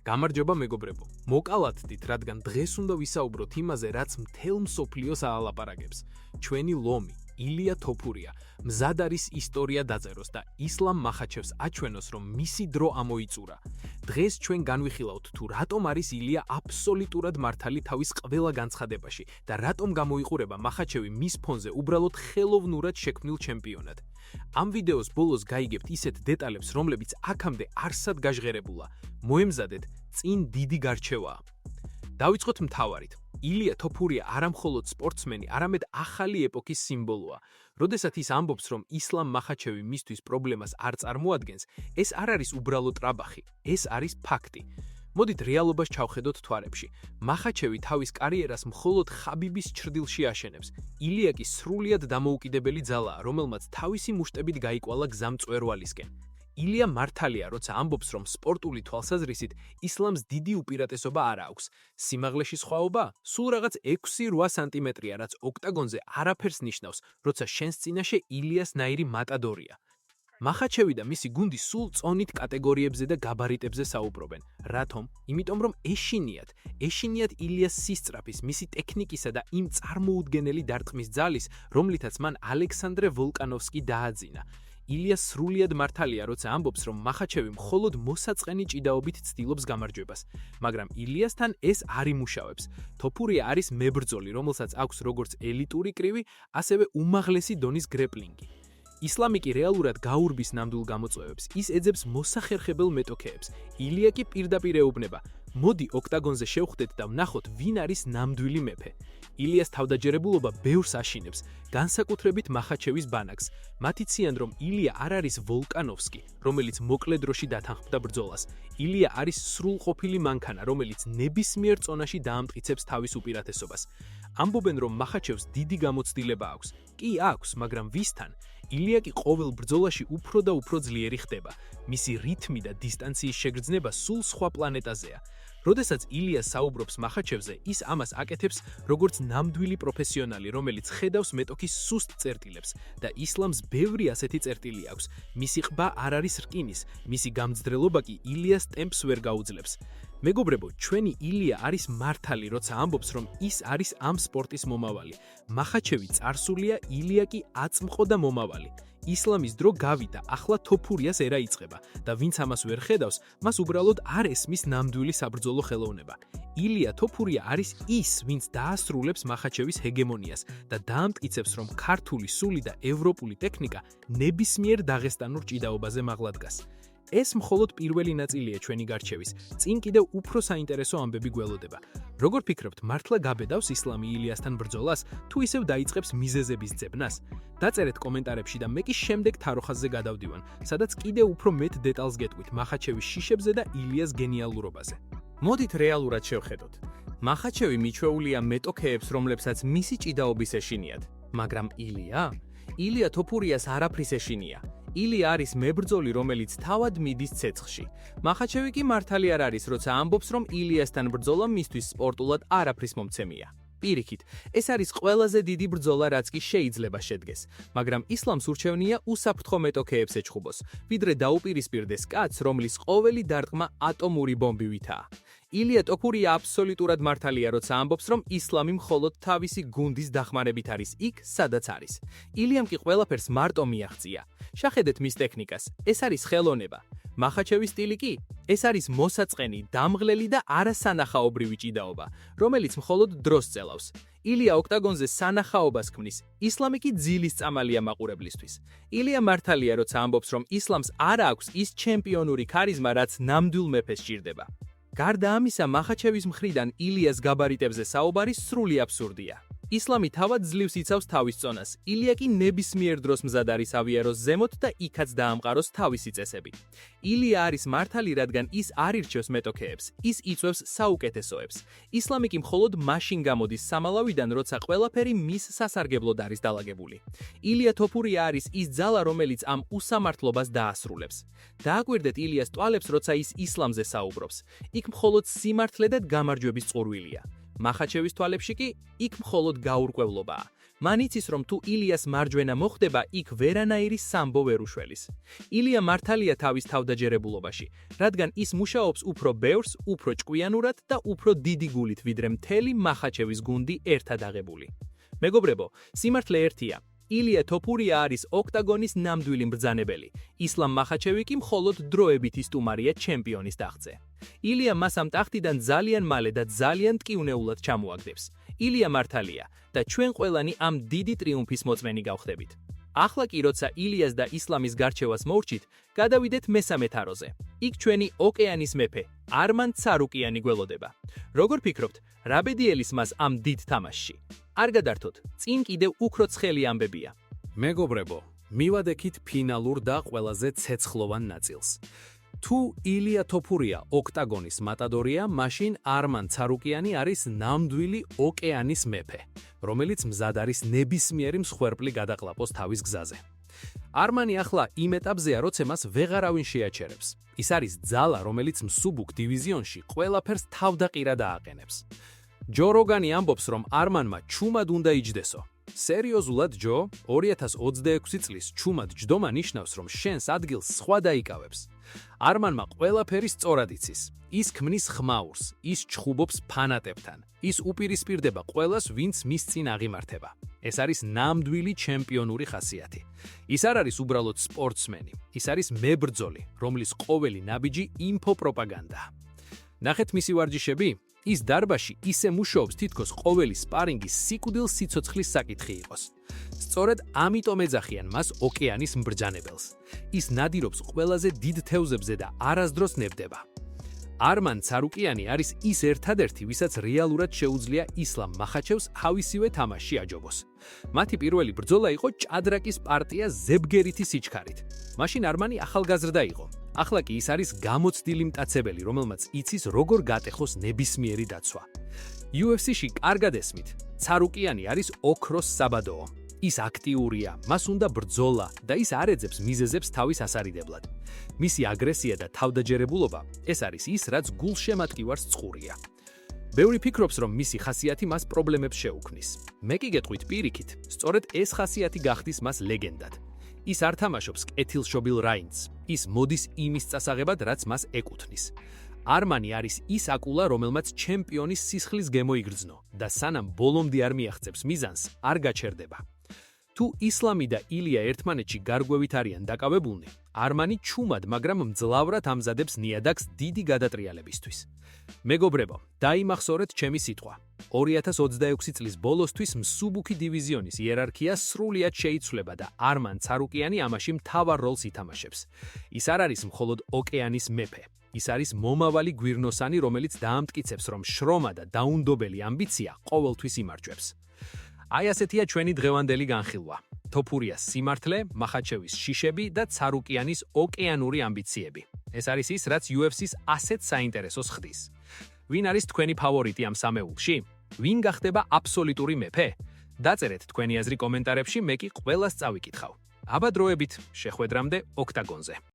გამარჯობა მეგობრებო. მოკალათდით, რადგან დღეს უნდა ვისაუბროთ იმაზე, რაც მთელ მსოფლიოს აალაპარაკებს. ჩვენი ლომი, ილია თოფურია, მზად არის ისტორია დაწეროს და ისლამ მახაჩევს აჩვენოს, რომ მისი დრო ამოიწურა. დღეს ჩვენ განვიხილავთ თუ რატომ არის ილია აბსოლუტურად მართალი თავის ყველა განცხადებაში და რატომ გამოიყურება მახაჩევი მის ფონზე უბრალოდ ხელოვნურად შექმნილ ჩემპიონად. ამ ვიდეოს ბოლოს გაიგებთ ისეთ დეტალებს, რომლებიც აქამდე არსად გაჟღერებულა. მოემზადეთ, წინ დიდი გარჩევაა. დავიწყოთ მთავარით. ილია თოფურია არა მხოლოდ სპორტსმენი, არამედ ახალი ეპოქის სიმბოლოა. როდესაც ის ამბობს, რომ ისლამ მახაჩევი მისთვის პრობლემას არ წარმოადგენს, ეს არ არის უბრალო ტრაბახი, ეს არის ფაქტი. მოდით რეალობას ჩავხედოთ თვალებში. მახაჩევი თავის კარიერას მხოლოდ ხაბიბის ჩრდილში აშენებს. ილია კი სრულიად დამოუკიდებელი ძალაა, რომელმაც თავისი მუშტებით გაიკვალა გზა მწვერვალისკენ. ილია მართალია, როცა ამბობს, რომ სპორტული თვალსაზრისით ისლამს დიდი უპირატესობა არ აქვს. სიმაღლეში სხვაობა? სულ რაღაც 6-8 სანტიმეტრია, რაც ოქტაგონზე არაფერს ნიშნავს, როცა შენს წინაშე ილიას ნაირი მატადორია. მახაჩევი და მისი გუნდი სულ წონით კატეგორიებზე და გაბარიტებზე საუბრობენ. რატომ? იმიტომ რომ ეშინიათ ილიას სისწრაფის, მისი ტექნიკისა და იმ წარმოუდგენელი დარტყმის ძალის, რომლითაც მან ალექსანდრე ვოლკანოვსკი დააძინა. ილია სრულიად მართალია, როცა ამბობს, რომ მახაჩევი მხოლოდ მოსაწყენი ჭიდაობით ცდილობს გამარჯვებას, მაგრამ ილიასთან ეს არ იმუშავებს. თოფურია არის მებრძოლი, რომელსაც აქვს როგორც ელიტური კრივი, ასევე უმაღლესი დონის გრეპლინგი. ისლამი კი რეალურად გაურბის ნამდვილ გამოწვევებს, ის ეძებს მოსახერხებელ მეტოქეებს. ილია კი პირდაპირ ეუბნება: მოდი ოქტაგონზე შევხვდეთ და ვნახოთ, ვინ არის ნამდვილი მეფე. ილიას თავდაჯერებულობა ბევრს აშინებს, განსაკუთრებით მახაჩევის ბანაკს. მათი ციან, რომ ილია არ არის ვოლკანოვსკი, რომელიც მოკლე დროში დათანხმდა ბრძოლას. ილია არის სრულყოფილი მანქანა, რომელიც ნებისმიერ წონაში დაამტკიცებს თავის უპირატესობას. ამბობენ, რომ მახაჩევს დიდი გამოცდილება აქვს. კი აქვს, მაგრამ ვისთან? ილია კი ყოველ ბრძოლაში უფრო და უფრო ძლიერი ხდება. მისი რითმი და დისტანციის შეგრძნება სულ სხვა პლანეტაზეა. როდესაც ილია საუბრობს მახაჩევზე, ის ამას აკეთებს როგორც ნამდვილი პროფესიონალი, რომელიც ხედავს მეტოქის სუსტ წერტილებს და ისლამს ბევრი ასეთი წერტილი აქვს. მისი ყბა არ არის რკინის, მისი გამძდრელობა კი ილიას ტემპს ვერ გაუძლებს. მეგობრებო, ჩვენი ილია არის მართალი, როცა ამბობს, რომ ის არის ამ სპორტის მომავალი. მახაჩევი წარსულია, ილია კი აწმყო და მომავალი. ისლამის დრო გავიდა, ახლა თოფურიას ერა იწყება და ვინც ამას ვერ ხედავს, მას უბრალოდ არ ესმის ნამდვილი საბრძოლო ხელოვნება. ილია თოფურია არის ის, ვინც დაასრულებს მახაჩევის ჰეგემონიას და დაამტკიცებს, რომ ქართული სული და ევროპული ტექნიკა ნებისმიერ დაღესტანურ ჭიდაობაზე მაღლა დგას. ეს მხოლოდ პირველი ნაწილია ჩვენი გარჩევის. წინ კიდევ უფრო საინტერესო ამბები გველოდება. როგორ ფიქრობთ, მართლა გაბედავს ისლამი ილიასთან ბრძოლას, თუ ისევ დაიწყებს მიზეზების ძებნას? დაწერეთ კომენტარებში და მე კი შემდეგ თაროხაზზე გადავდივან, სადაც კიდევ უფრო მეტ დეტალს გეტყვით მახაჩევის შიშებზე და ილიას გენიალურობაზე. მოდით რეალურად შევხედოთ. მახაჩევი მიჩვეულია მეტოქეებს, რომლებსაც მისი ჭიდაობის ეშინიათ, მაგრამ ილია თოფურიას არაფრის ეშინია. ილია არის მებრძოლი, რომელიც თავად მიდის ცეცხლში. მახაჩევი კი მართალი არ არის, როცა ამბობს, რომ ილიასთან ბრძოლა მისთვის სპორტულად არაფრის მომცემია. პირიქით, ეს არის ყველაზე დიდი ბრძოლა, რაც კი შეიძლება შედგეს, მაგრამ ისლამს ურჩევნია უსაფრთხო მეტოქეებს ეჩხუბოს, ვიდრე დაუპირისპირდეს კაცს, რომლის ყოველი დარტყმა ატომური ბომბივითაა. ილია თოფურია აბსოლუტურად მართალია, როცა ამბობს, რომ ისლამი მხოლოდ თავისი გუნდის დახმარებით არის იქ, სადაც არის. ილიამ კი ყველაფერს მარტო მიაღწია. შახედეთ მის ტექნიკას, ეს არის ხელოვნება. მახაჩევის სტილი კი, ეს არის მოსაწყენი, დამღლელი და არასანახაობრივი ჭიდაობა, რომელიც მხოლოდ დროს წელავს. ილია ოქტაგონზე სანახაობას ქმნის, ისლამი კი ძილის წამალია მაყურებლისთვის. ილია მართალია, როცა ამბობს, რომ ისლამს არ აქვს ის ჩემპიონური ქარიზმა, რაც ნამდვილ მეფეს სჭირდება. გარდა ამისა, მახაჩევის მხრიდან ილიას გაბარიტებზე საუბარი სრული აბსურდია. ისლამი თავად ძლივს იცავს თავის წონას, ილია კი ნებისმიერ დროს მზად არის ავიაროს ზემოთ და იქაც დაამყაროს თავისი წესები. ილია არის მართალი, რადგან ის არ ირჩევს მეტოქეებს, ის იწვევს საუკეთესოებს. ისლამი კი მხოლოდ მაშინ გამოდის სამალავიდან, როცა ყველაფერი მის სასარგებლოდ არის დალაგებული. ილია თოფურია არის ის ძალა, რომელიც ამ უსამართლობას დაასრულებს. დააკვირდეთ ილიას ტვალებს, როცა ის ისლამზე საუბრობს. იქ მხოლოდ სიმართლე და გამარჯვების წყურვილია. მახაჩევის თვალებში კი იქ მხოლოდ გაურკვევლობაა. მან იცის, რომ თუ ილიას მარჯვენა მოხდება, იქ ვერანაირი სამბო ვერ უშველის. ილია მართალია თავის თავდაჯერებულობაში, რადგან ის მუშაობს უფრო ბევრს, უფრო ჭკვიანურად და უფრო დიდი გულით, ვიდრე მთელი მახაჩევის გუნდი ერთად აღებული. მეგობრებო, სიმართლე ერთია. ილია თოფურია არის ოქტაგონის ნამდვილი მბრძანებელი. ისლამ მახაჩევი კი მხოლოდ დროებითი სტუმარია ჩემპიონის ტახტზე. ილია მას ამ ტახტიდან ძალიან მალე და ძალიან ტკივნეულად ჩამოაგდებს. ილია მართალია და ჩვენ ყველანი ამ დიდი ტრიუმფის მოწმენი გავხდებით. ახლა კი როცა ილიას და ისლამის გარჩევას მოვრჩით, გადავიდეთ მესამე თაროზე. იქ ჩვენი ოკეანის მეფე, არმან ცარუკიანი გველოდება. როგორ ფიქრობთ, რა ბედიელის მას ამ დიდ თამაშში? არ გადართოთ, წინ კიდევ უფრო ცხელი ამბებია. მეგობრებო, მივადექით ფინალურ და ყველაზე ცეცხლოვან ნაწილს. თუ ილია თოფურია ოქტაგონის მატადორია, მაშინ არმან ცარუკიანი არის ნამდვილი ოკეანის მეფე, რომელიც მზად არის ნებისმიერი მსხვერპლი გადაყლაპოს თავის გზაზე. არმანი ახლა იმ ეტაპზეა, როცა მას ვეღარავინ შეაჩერებს. ის არის ძალა, რომელიც მსუბუქ დივიზიონში ყველაფერს თავდაყირად ააყენებს. ჯო როგანი ამბობს, რომ არმანმა ჩუმად უნდა იჯდესო. სერიოზულად, ჯო, 2026 წლის ჩუმად ჯდომა ნიშნავს, რომ შენს ადგილს სხვა დაიკავებს. არმანმა ყველაფერი სწორად იცის. ის ქმნის ხმაურს, ის ჩხუბობს ფანატებთან. ის უპირისპირდება ყველას, ვინც მის წინ აღიმართება. ეს არის ნამდვილი ჩემპიონური ხასიათი. ის არ არის უბრალოდ სპორტსმენი, ის არის მებრძოლი, რომლის ყოველი ნაბიჯი ინფოპროპაგანდაა. ნახეთ მისი ვარჯიშები? ის დარბაზში ისე მუშაობს, თითქოს ყოველი სპარინგის სიკვდილ სიცოცხლის საკითხი იყოს. სწორედ ამიტომ ეძახიან მას ოკეანის მბრძანებელს. ის ნადირობს ყველაზე დიდ თევზებზე და არასდროს ნებდება. არმან ცარუკიანი არის ის ერთადერთი, ვისაც რეალურად შეუძლია ისლამ მახაჩევს თავისივე თამაშში აჯობოს. მათი პირველი ბრძოლა იყო ჭადრაკის პარტია ზებგერითი სიჩქარით. მაშინ არმანი ახალგაზრდა იყო. ახლა კი ის არის გამოცდილი მტაცებელი, რომელმაც იცის როგორ გატეხოს ნებისმიერი დაცვა. UFC-ში კარგად ესმით, ცარუკიანი არის ოქროს საბადოო. ის აქტიურია, მას უნდა ბრძოლა და ის არ ეძებს მიზეზებს თავის ასარიდებლად. მისი აგრესია და თავდაჯერებულობა ეს არის ის, რაც გულშემატკივარს წყურია. ბევრი ფიქრობს, რომ მისი ხასიათი მას პრობლემებს შეუქმნის. მე კი გეტყვით პირიქით, სწორედ ეს ხასიათი გახდის მას ლეგენდად. ის არ თამაშობს კეთილშობილ რაინდს. ის მოდის იმის წასაღებად, რაც მას ეკუთვნის. არმანი არის ის აკულა, რომელმაც ჩემპიონის სისხლის გემო იგრძნო და სანამ ბოლომდე არ მიაღწევს მიზანს, არ გაჩერდება. თუ ისლამი და ილია ერთმანეთში გარგვევით არიან დაკავებულნი, არმანი ჩუმად, მაგრამ მძლავრად ამზადებს ნიადაგს დიდი გადატრიალებისთვის. მეგობრებო, დაიმახსოვრეთ ჩემი სიტყვა. 2026 წლის ბოლოსთვის მსუბუქი დივიზიონის იერარქია სრულად შეიცვლება და არმან ცარუკიანი ამაში მთავარ როლს ითამაშებს. ის არ არის მხოლოდ ოკეანის მეფე. ის არის მომავალი გვირნოსანი, რომელიც დაამტკიცებს, რომ შრომა და დაუნდობელი ამბიცია ყოველთვის იმარჯვებს. აი ასეთია ჩვენი დღევანდელი განხილვა. თოფურიას სიმართლე, მახაჩევის შიშები და ცარუკიანის ოკეანური ამბიციები. ეს არის ის, რაც UFC-ს ასეთ საინტერესოს ხდის. ვინ არის თქვენი ფავორიტი ამ სამეულში? ვინ გახდება აბსოლუტური მეფე? დაწერეთ თქვენი აზრი კომენტარებში, მე კი ყველას წავიკითხავ. აბა დროებით, შეხვედრამდე ოქტაგონზე.